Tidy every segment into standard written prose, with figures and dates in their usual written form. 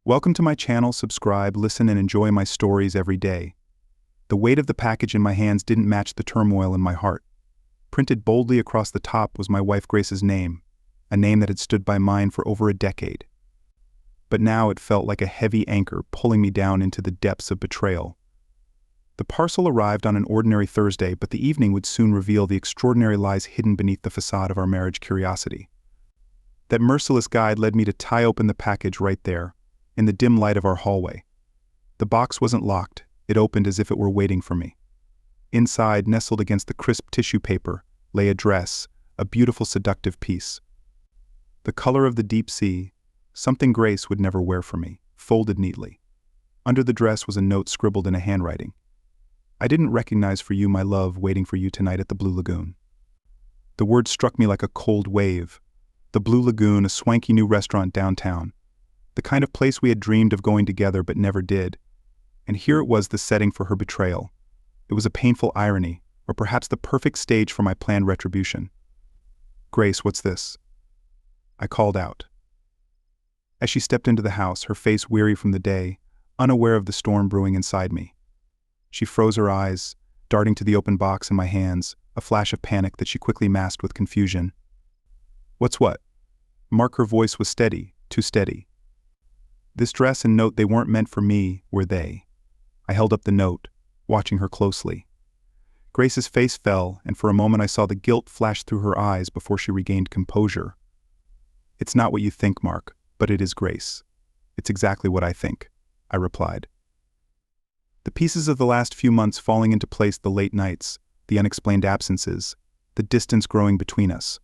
Welcome to my channel. Subscribe, listen, and enjoy my stories every day. The weight of the package in my hands didn't match the turmoil in my heart. Printed boldly across the top was my wife Grace's name, a name that had stood by mine for over a decade. But now it felt like a heavy anchor pulling me down into the depths of betrayal. The parcel arrived on an ordinary Thursday, but the evening would soon reveal the extraordinary lies hidden beneath the facade of our marriage curiosity. That merciless guide led me to tie open the package right there, in the dim light of our hallway. The box wasn't locked. It opened as if it were waiting for me. Inside, nestled against the crisp tissue paper, lay a dress, a beautiful seductive piece. The color of the deep sea, something Grace would never wear for me, folded neatly. Under the dress was a note scribbled in a handwriting. "I didn't recognize for you, my love, waiting for you tonight at the Blue Lagoon." The word struck me like a cold wave. The Blue Lagoon, a swanky new restaurant downtown. The kind of place we had dreamed of going together but never did. And here it was, the setting for her betrayal. It was a painful irony, or perhaps the perfect stage for my planned retribution. "Grace, what's this?" I called out. As she stepped into the house, her face weary from the day, unaware of the storm brewing inside me. She froze her eyes, darting to the open box in my hands, a flash of panic that she quickly masked with confusion. "What's what?" Mark, her voice was steady, too steady. "This dress and note, they weren't meant for me, were they?" I held up the note, watching her closely. Grace's face fell, and for a moment I saw the guilt flash through her eyes before she regained composure. "It's not what you think, Mark, but it is, Grace. It's exactly what I think," I replied. The pieces of the last few months falling into place, the late nights, the unexplained absences, the distance growing between us.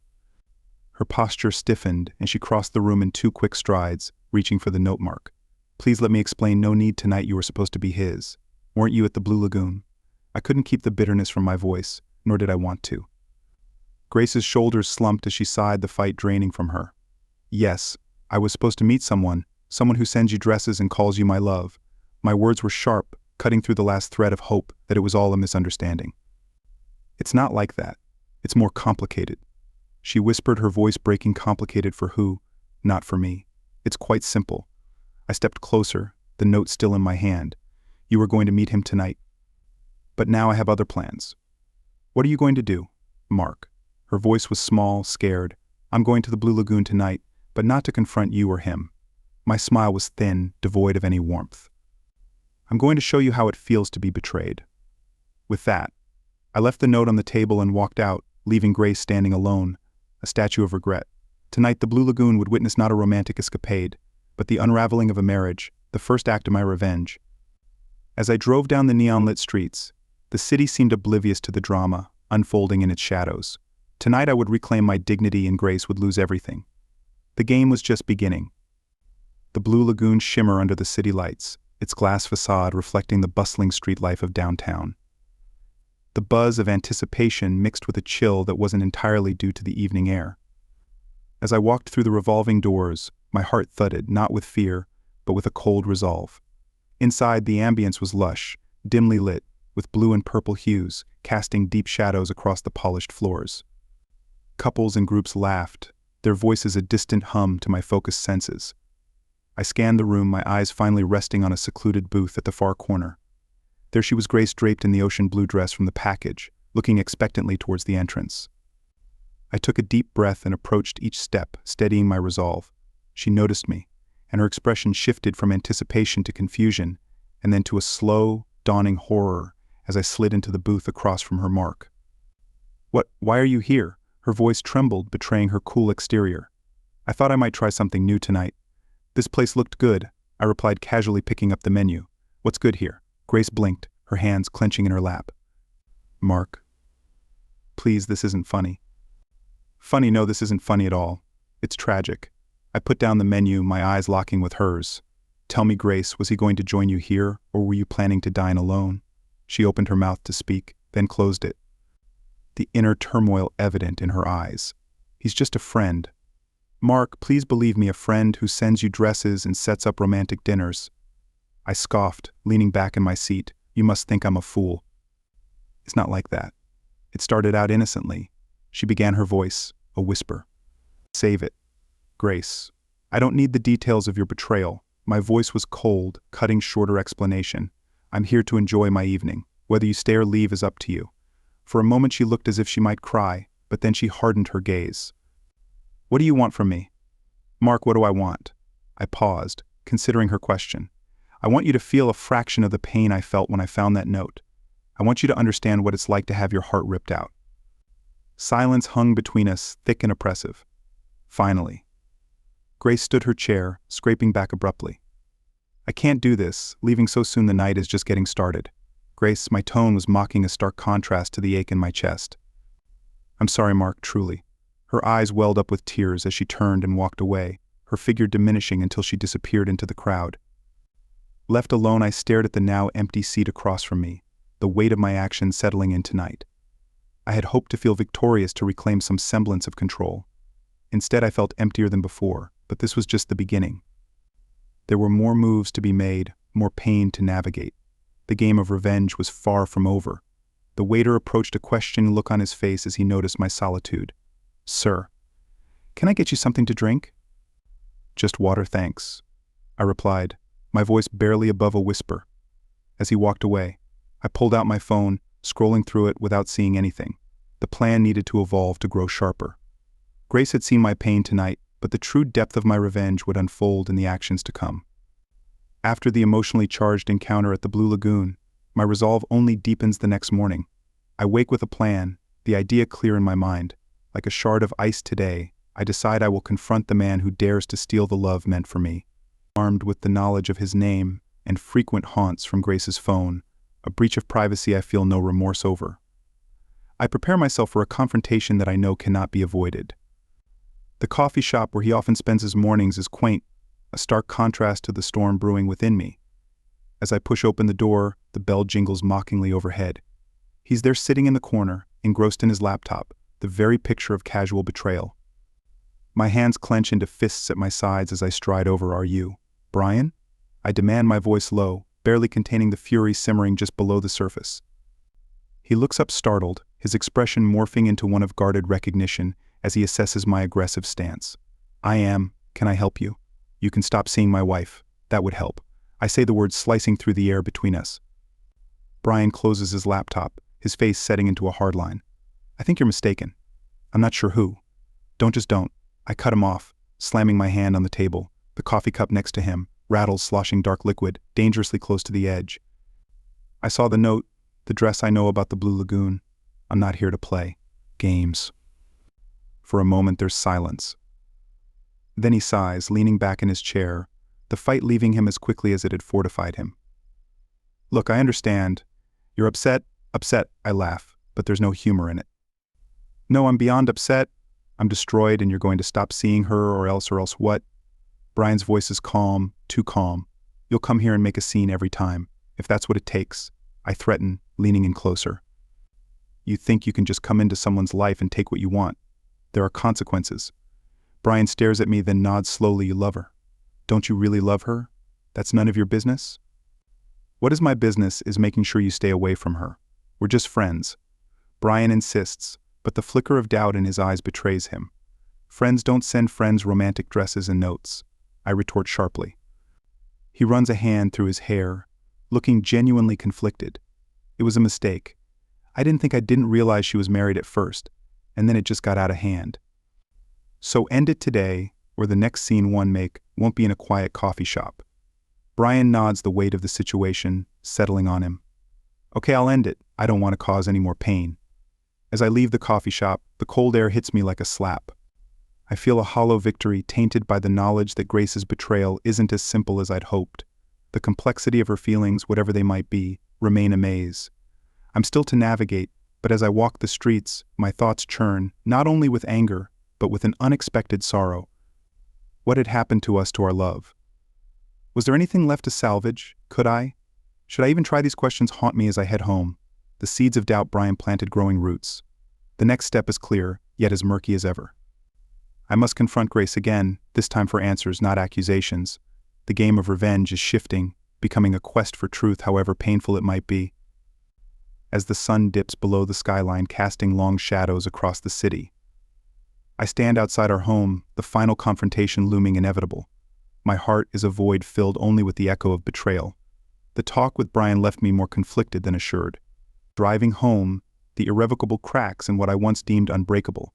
Her posture stiffened, and she crossed the room in 2 quick strides, reaching for the note. "Mark, please let me explain. No need tonight. You were supposed to be his. Weren't you at the Blue Lagoon?" I couldn't keep the bitterness from my voice, nor did I want to. Grace's shoulders slumped as she sighed, the fight draining from her. "Yes, I was supposed to meet someone who sends you dresses and calls you my love." My words were sharp, cutting through the last thread of hope that it was all a misunderstanding. "It's not like that. It's more complicated," she whispered, her voice breaking. "Complicated for who? Not for me. It's quite simple." I stepped closer, the note still in my hand. "You were going to meet him tonight. But now I have other plans." "What are you going to do, Mark?" Her voice was small, scared. "I'm going to the Blue Lagoon tonight, but not to confront you or him." My smile was thin, devoid of any warmth. "I'm going to show you how it feels to be betrayed." With that, I left the note on the table and walked out, leaving Grace standing alone, a statue of regret. Tonight the Blue Lagoon would witness not a romantic escapade, but the unraveling of a marriage, the first act of my revenge. As I drove down the neon-lit streets, the city seemed oblivious to the drama, unfolding in its shadows. Tonight I would reclaim my dignity, and Grace would lose everything. The game was just beginning. The Blue Lagoon shimmer under the city lights, its glass facade reflecting the bustling street life of downtown. The buzz of anticipation mixed with a chill that wasn't entirely due to the evening air. As I walked through the revolving doors, my heart thudded, not with fear, but with a cold resolve. Inside, the ambience was lush, dimly lit, with blue and purple hues, casting deep shadows across the polished floors. Couples and groups laughed, their voices a distant hum to my focused senses. I scanned the room, my eyes finally resting on a secluded booth at the far corner. There she was, Grace, draped in the ocean blue dress from the package, looking expectantly towards the entrance. I took a deep breath and approached each step, steadying my resolve. She noticed me, and her expression shifted from anticipation to confusion, and then to a slow, dawning horror as I slid into the booth across from her. "Mark. Why are you here?" Her voice trembled, betraying her cool exterior. "I thought I might try something new tonight." "This place looked good," I replied, casually picking up the menu. "What's good here?" Grace blinked, her hands clenching in her lap. "Mark. Please, this isn't funny." "Funny? No, this isn't funny at all. It's tragic." I put down the menu, my eyes locking with hers. "Tell me, Grace, was he going to join you here, or were you planning to dine alone?" She opened her mouth to speak, then closed it, the inner turmoil evident in her eyes. "He's just a friend." "Mark, please believe me, a friend who sends you dresses and sets up romantic dinners." I scoffed, leaning back in my seat. "You must think I'm a fool." "It's not like that. It started out innocently." She began, her voice a whisper. "Save it, Grace. I don't need the details of your betrayal. My voice was cold, cutting short her explanation. I'm here to enjoy my evening. Whether you stay or leave is up to you. For a moment she looked as if she might cry, but then she hardened her gaze. What do you want from me? Mark, what do I want? I paused, considering her question. I want you to feel a fraction of the pain I felt when I found that note. I want you to understand what it's like to have your heart ripped out. Silence hung between us, thick and oppressive. Finally, Grace stood her chair, scraping back abruptly. I can't do this, leaving so soon. The night is just getting started. Grace, my tone was mocking a stark contrast to the ache in my chest. I'm sorry, Mark, truly. Her eyes welled up with tears as she turned and walked away, her figure diminishing until she disappeared into the crowd. Left alone, I stared at the now empty seat across from me, the weight of my actions settling in tonight. I had hoped to feel victorious, to reclaim some semblance of control. Instead, I felt emptier than before, but this was just the beginning. There were more moves to be made, more pain to navigate. The game of revenge was far from over. The waiter approached, a questioning look on his face as he noticed my solitude. Sir, can I get you something to drink? Just water, thanks, I replied, my voice barely above a whisper. As he walked away, I pulled out my phone, scrolling through it without seeing anything. The plan needed to evolve, to grow sharper. Grace had seen my pain tonight, but the true depth of my revenge would unfold in the actions to come. After the emotionally charged encounter at the Blue Lagoon, my resolve only deepens the next morning. I wake with a plan, the idea clear in my mind. Like a shard of ice today, I decide I will confront the man who dares to steal the love meant for me. Armed with the knowledge of his name and frequent haunts from Grace's phone, a breach of privacy I feel no remorse over. I prepare myself for a confrontation that I know cannot be avoided. The coffee shop where he often spends his mornings is quaint, a stark contrast to the storm brewing within me. As I push open the door, the bell jingles mockingly overhead. He's there sitting in the corner, engrossed in his laptop, the very picture of casual betrayal. My hands clench into fists at my sides as I stride over. Are you Brian? I demand, my voice low, barely containing the fury simmering just below the surface. He looks up startled, his expression morphing into one of guarded recognition as he assesses my aggressive stance. I am. Can I help you? You can stop seeing my wife. That would help. I say the words, slicing through the air between us. Brian closes his laptop, his face setting into a hard line. I think you're mistaken. I'm not sure who. Don't. I cut him off, slamming my hand on the table, the coffee cup next to him, rattles sloshing dark liquid, dangerously close to the edge. I saw the note, the dress. I know about the Blue Lagoon. I'm not here to play games. For a moment there's silence. Then he sighs, leaning back in his chair, the fight leaving him as quickly as it had fortified him. Look, I understand. You're upset, I laugh, but there's no humor in it. No, I'm beyond upset. I'm destroyed, and you're going to stop seeing her, or else what? Brian's voice is calm, too calm. You'll come here and make a scene every time, if that's what it takes, I threaten, leaning in closer. You think you can just come into someone's life and take what you want. There are consequences. Brian stares at me, then nods slowly. You love her. Don't you really love her? That's none of your business? What is my business is making sure you stay away from her. We're just friends. Brian insists, but the flicker of doubt in his eyes betrays him. Friends don't send friends romantic dresses and notes, I retort sharply. He runs a hand through his hair, looking genuinely conflicted. It was a mistake. I didn't realize she was married at first, and then it just got out of hand. So end it today, or the next scene won't be in a quiet coffee shop. Brian nods, the weight of the situation settling on him. Okay, I'll end it. I don't want to cause any more pain. As I leave the coffee shop, the cold air hits me like a slap. I feel a hollow victory, tainted by the knowledge that Grace's betrayal isn't as simple as I'd hoped. The complexity of her feelings, whatever they might be, remain a maze. I'm still to navigate, but as I walk the streets, my thoughts churn, not only with anger, but with an unexpected sorrow. What had happened to us, to our love? Was there anything left to salvage? Should I even try? These questions haunt me as I head home. The seeds of doubt Brian planted growing roots. The next step is clear, yet as murky as ever. I must confront Grace again, this time for answers, not accusations. The game of revenge is shifting, becoming a quest for truth, however painful it might be. As the sun dips below the skyline, casting long shadows across the city, I stand outside our home, the final confrontation looming inevitable. my heart is a void filled only with the echo of betrayal. The talk with Brian left me more conflicted than assured. Driving home, the irrevocable cracks in what I once deemed unbreakable.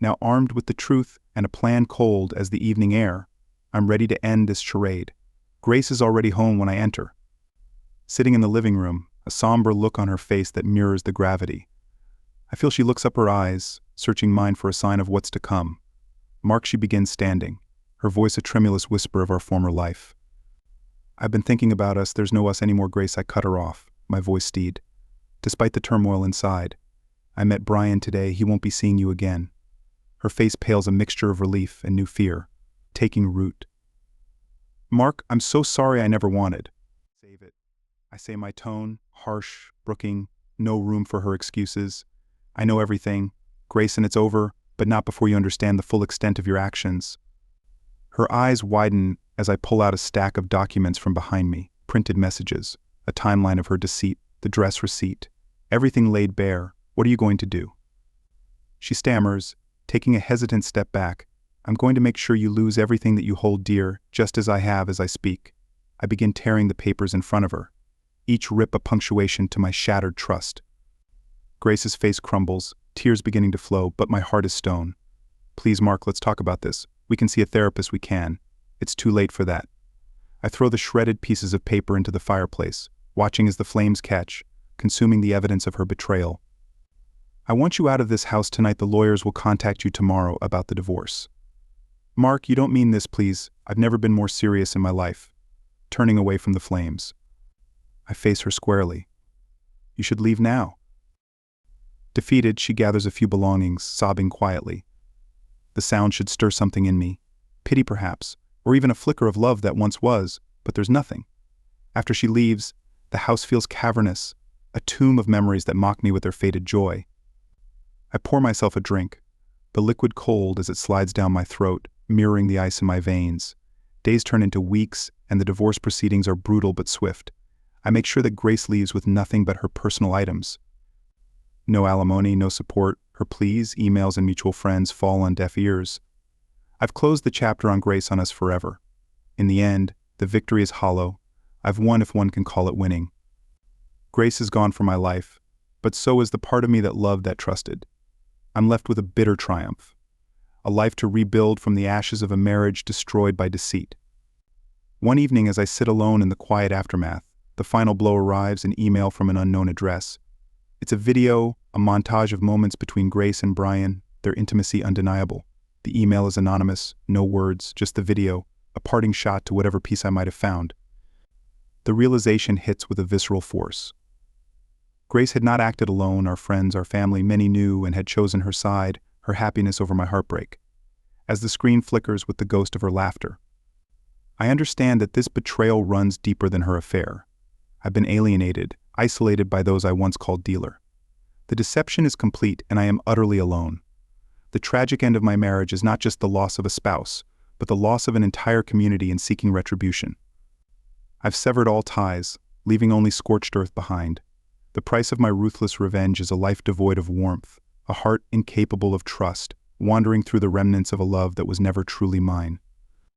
Now armed with the truth and a plan cold as the evening air, I'm ready to end this charade. Grace is already home when I enter. Sitting in the living room, a somber look on her face that mirrors the gravity. I feel she looks up her eyes, searching mine for a sign of what's to come. Mark, she begins standing, her voice a tremulous whisper of our former life. I've been thinking about us, there's no us anymore, Grace. I cut her off, my voice steadied. Despite the turmoil inside, I met Brian today, he won't be seeing you again. Her face pales, a mixture of relief and new fear, taking root. Mark, I'm so sorry, I never wanted. Save it. I say, my tone, harsh, brooking, no room for her excuses. I know everything, Grace, and it's over, but not before you understand the full extent of your actions. Her eyes widen as I pull out a stack of documents from behind me, printed messages, a timeline of her deceit, the dress receipt, everything laid bare. What are you going to do? She stammers, taking a hesitant step back. I'm going to make sure you lose everything that you hold dear, just as I have as I speak. I begin tearing the papers in front of her, each rip a punctuation to my shattered trust. Grace's face crumbles, tears beginning to flow, but my heart is stone. Please, Mark, let's talk about this. We can see a therapist, we can. It's too late for that. I throw the shredded pieces of paper into the fireplace, watching as the flames catch, consuming the evidence of her betrayal. I want you out of this house tonight. The lawyers will contact you tomorrow about the divorce. Mark, you don't mean this, please. I've never been more serious in my life. Turning away from the flames, I face her squarely. You should leave now. Defeated, she gathers a few belongings, sobbing quietly. The sound should stir something in me. Pity perhaps, or even a flicker of love that once was, but there's nothing. After she leaves, the house feels cavernous, a tomb of memories that mock me with their faded joy. I pour myself a drink, the liquid cold as it slides down my throat, mirroring the ice in my veins. Days turn into weeks, and the divorce proceedings are brutal but swift. I make sure that Grace leaves with nothing but her personal items. No alimony, no support. Her pleas, emails, and mutual friends fall on deaf ears. I've closed the chapter on Grace on us forever. In the end, the victory is hollow. I've won, if one can call it winning. Grace is gone from my life, but so is the part of me that loved, that trusted. I'm left with a bitter triumph. A life to rebuild from the ashes of a marriage destroyed by deceit. One evening, as I sit alone in the quiet aftermath, the final blow arrives, an email from an unknown address. It's a video, a montage of moments between Grace and Brian, their intimacy undeniable. The email is anonymous, no words, just the video, a parting shot to whatever piece I might have found. The realization hits with a visceral force. Grace had not acted alone. Our friends, our family, many knew and had chosen her side, her happiness over my heartbreak. As the screen flickers with the ghost of her laughter, I understand that this betrayal runs deeper than her affair. I've been alienated, isolated by those I once called dealer. The deception is complete, and I am utterly alone. The tragic end of my marriage is not just the loss of a spouse, but the loss of an entire community in seeking retribution. I've severed all ties, leaving only scorched earth behind. The price of my ruthless revenge is a life devoid of warmth, a heart incapable of trust, wandering through the remnants of a love that was never truly mine.